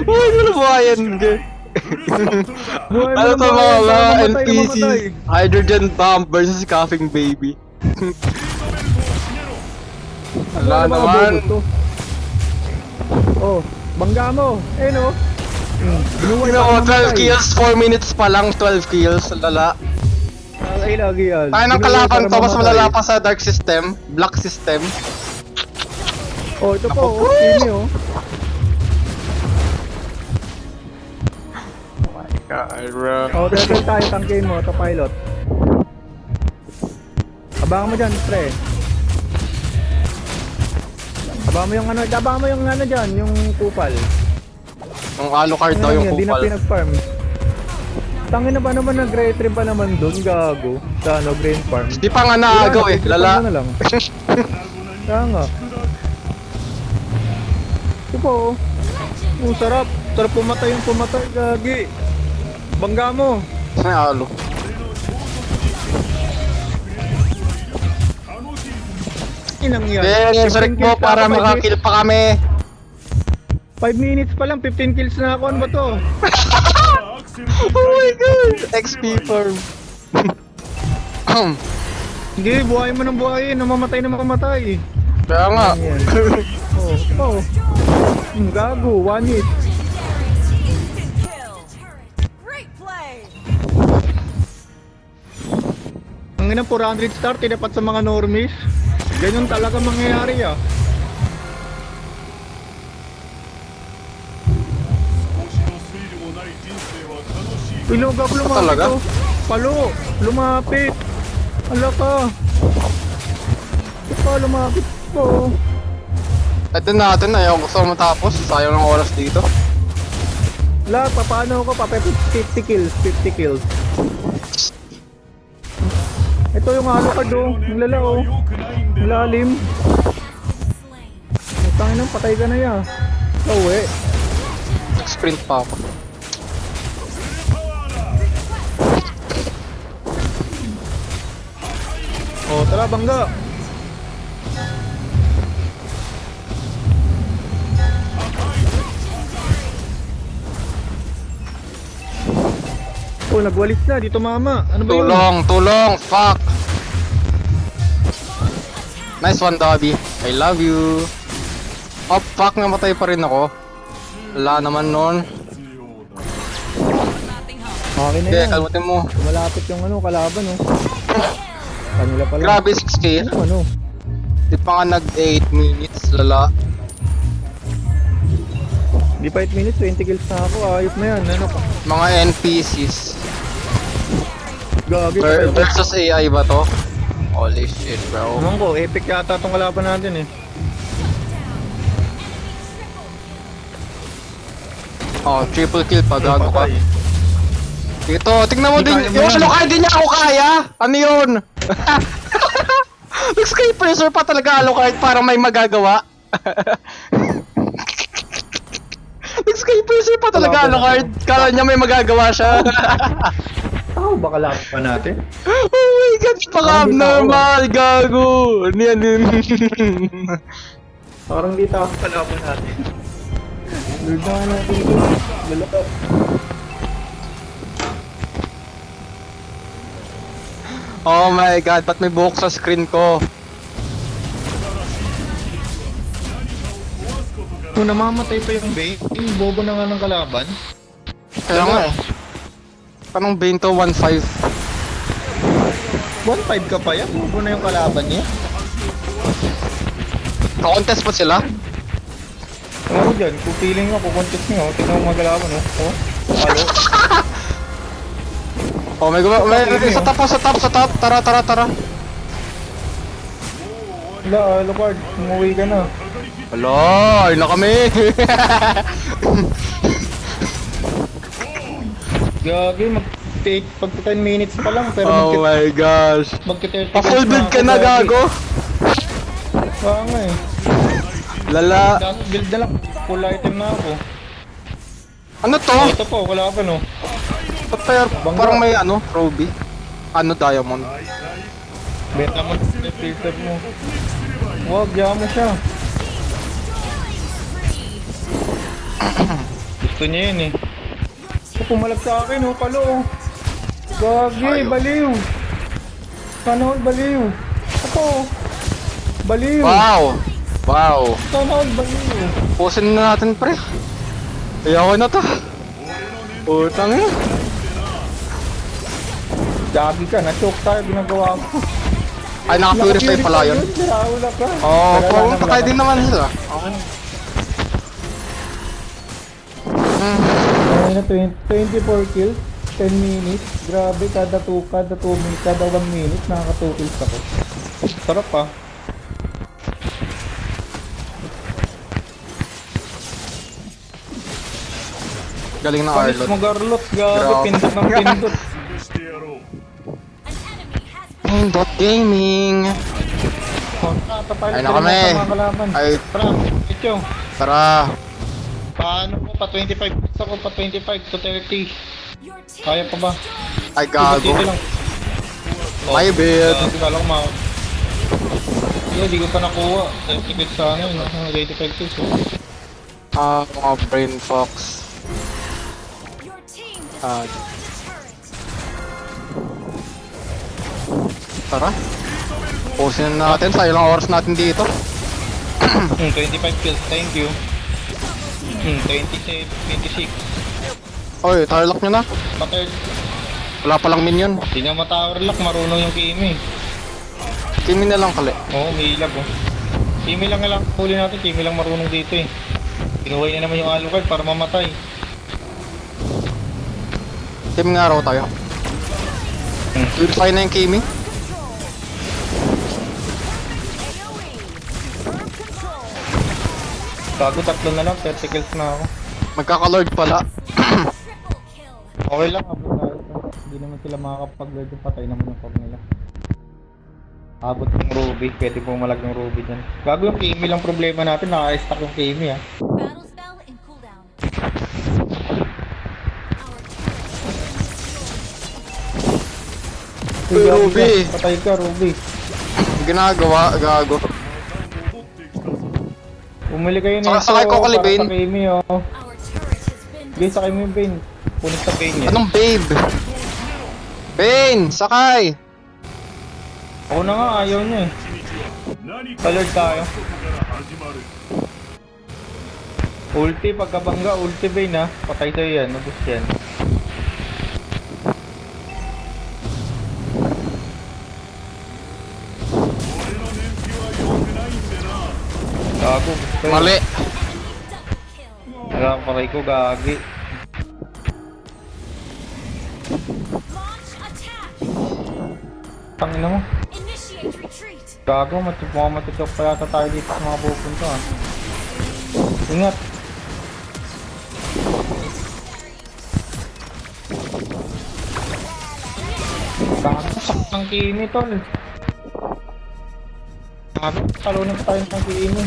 Uy, ano ba yan? Buhay mo Ano ng to buhay, mga baka mamatay na NPCs? mamatay. Hydrogen bomb versus coughing baby. Wala Ano mga naman. bobo to? Oh, bangga mo. Eh no. Binuhay Tingnan ko, pa 12 kills, 4 minutes pa lang, 12 kills, lala. Ay, lagi yan. Tayo ng Binuhay kalaban para to, mas mamatay. malala pa sa Dark System, Black System. Oh, ito po. Ako, Oh, Kimi oh. Oh, turtle tayo, tangkin mo, pilot. Abangan mo dyan, pre. Abangan mo yung ano dyan, yung kupal. Yung Alucard daw yung Hindi na kupal. pinag-farm. Tangin na ba naman nag-retrieve pa naman dun, gago. Sa ano, green farm. Di pa nga naagaw eh, lala. Na lang. Kaya nga. Ito po, oh. Sarap. Sarap pumatay yung pumatay, gagi. Bangga mo. Saan yung Alu? Inang yan. Then, surek 15 mo kills na para ako, makakill pa kami. 5 minutes pa lang, 15 kills na ako. Ano ba to? Oh my god! XP farm. Hindi, buhay mo ng buhay. Namamatay na mamamatay. Kaya nga. Yan. Oh. Gago, 1 hit. Great play. Ang inang 400 star, tinapat sa mga normies. Ganyan talaga mangyayari ah. Ilugab lumapit talaga? oh. Palo, lumapit. Ala ka. Ito lumapit po. Ito natin, ayaw gusto matapos. Sayang ng oras dito. Ala, paano ko pa? 50 kills, 50 kills. Ito yung Alucard oh, yung lala oh. Yung lalim. Tangin nang patay ka na ya. Oh eh. Nag-sprint pa ako. Oh, tara bangga. Oh, nagwalis na dito mama. Ano ba yun? Tulong, fuck! Nice one, Dobby. I love you. Oh, fuck, namatay pa rin ako. Wala naman nun. Okay na Okay, yan. kalmutin mo. Malapit yung ano, kalaban oh. Kanila pala. Grabe, 6k. Ano? Di pa nga nag 8 minutes, lala. Di pa 8 minutes, 20 kills na ako. Ayos na yan. Ano ka? Mga NPCs. Gagi ka. Versus AI ba to? Holy shit, bro. Ewan ko, epic yata itong kalaban natin eh. Oh, triple kill pa, gago ka. Patay. Dito, tingnan mo Di din. kaya mo Yung yan. Alucard din niya ako kaya. Ano yun? Nag-sky pressure pa talaga Alucard para may magagawa. Nag-sky pressure pa talaga Kalaban Alucard. Kala niya may magagawa siya. Tao ba kalaban pa natin? Oh my god, Parang di normal, gago. Ano yan din? Parang di tao kalaban natin. Lord na nga natin ito. Lalaka. Oh my god, ba't may buhok sa screen ko? Kung namamatay pa yung Bane, bobo na nga ng kalaban. Kaya nga eh. Parang Bane to 1.5. 1.5 ka pa yan, bobo na yung kalaban niya. Ka-contest pa sila? Ano dyan, kung feeling mo, kukontest nyo, tingnan mo magalaban oh. Oh, halo. Oh may sa top. Tara. Wala, Alucard, umuwi ka na. Hello, ayun na kami. Gagi, pag 10 minutes pa lang, pero Oh my gosh. magka-30 Pa-full build ka na, gago. Kaya nga eh. Lala. Last build na lang, full item na ako. Ano to? Oh, ito po, wala pa no. Parang may ano, Ruby. Ano, Diamond. Benta mo yung filter mo. Wag, yaman mo siya. Gusto niya yun eh. Pumalag sa akin, oh, palo. Oh. Gagi, Ayaw. baliw. Sana all baliw. Ako. Baliw. Wow! Wow! Sana all baliw. Pusin na natin, pre. Ayoko na to. Utang eh. Gagi ka, na-choke tayo, ginagawa ko. Ay, naka-purify pala yun. Siraula ka. Oo, Wala oh, lang, patay wala din naman sila. Ay na 24 kills, 10 minutes. Grabe, kada 2 minutes, kada 1 minute, nakaka 2 kills ako. Sarap ah. Galing na Panis Arlot. mo Garlot, gabi, Grabe. pindot ng pindot. Pindot Gaming. Tatapay Ay, na kami. sa mga kalaban. Ay, Tara, ito. tara. Paano ko? Pa 25 gusto ko, pa 25 to 30. Kaya pa ba? Ay, gago. Sige lang. My bad. Kala ko ma... Hindi ko pa nakuha. 30 kills sa ano, 85 kills. Mga brain fox. Ah, tara. Pusin na natin sa ilang oras natin dito. 25 kills, thank you. 26. Oy, tarlock nyo na. Patay. Wala palang minion. Hindi niya ma-tower lock, marunong yung Kimi. Kimi na lang kali. Oo, may ilag oh. Kimi lang huli natin, Kimi lang marunong dito eh. Pinuhay na naman yung Alucard para mamatay. Kimi nga raw tayo. Purify na yung Kimi. Bago tatlo na lang, 30 kills na ako. Magkaka-lord pala. Okay lang, abot tayo. Hindi naman sila makakapag-lord yung patay naman yung pag nila. Abot yung Ruby, pwede pumalag yung Ruby dyan. Gago yung Kimi lang problema natin, naka-stack yung Kimi ah. Battle spell in cooldown. Uy, Ruby. Patay ka, Ruby. Ginagawa, gago. Umili kayo Saka- nito sakay ko, para Kalibane. sa Kimi, oh. Our turret has been Guys, sakay mo yung Bane. Punit sa pain niya. Anong babe? Bane, sakay. Ako na nga, ayaw niya eh. Palord tayo. Ulti, pagkabangga, ulti Bane ah. Patay sa'yo yan, nabus yan. Gago, gusto yun. Mali. Nakaparay ko, gagi. launch attack. Tangina mo. Initiate retreat. Gago, mukhang matutok pa yata tayo dito sa mga pupunta ah. Ingat. Gago, saktang Kimi tol. Gago, talunan pa tayo ng Kimi.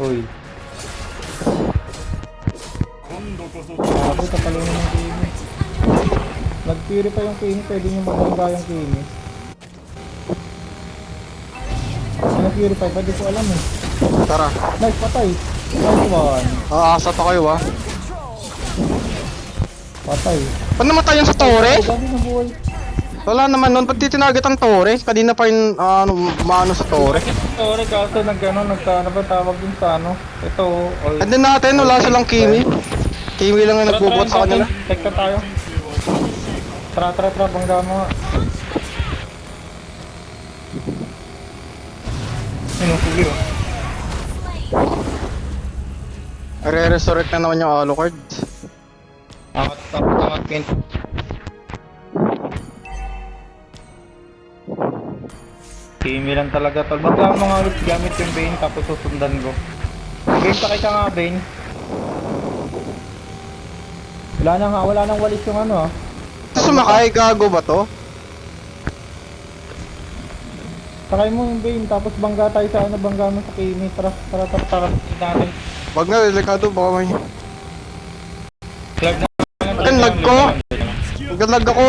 Uy. Gago, tatalunan ng Kimi. Nag-purify yung Kimi, pwede nyo magangga yung Kimi. Ano purify? Pwede ko alam eh. Tara. Nice, patay. Nice one. Aasa pa kayo ah. Patay. Paano namatay yung sa tore? Gabi na buhay. Wala naman nun. Ba't di tinagat ang tore? Kanina pa yung maano sa tore. Sorry kaso ano ba tawag dun sa ano? Ito. And then natin, wala silang Kimi. Kimi lang ang nagbubot sa kanila. Tekta tayo. Tara, bangga mo nga. Ano, sige oh. Re-resurrect na naman yung Alucard. Angat pin. Kimi lang talaga tol. Ba't lang mga gamit yung Bane tapos susundan ko. Bane, sakay ka nga Bane. Wala nang walis yung ano ah. Sumakay, gago ba to? Sakay mo yung Bane tapos bangga tayo sa ano, bangga mo sa Kimi. Tara natin. Wag na, delikado, baka may... Lag na. Akin, lag ko! Naglag ako!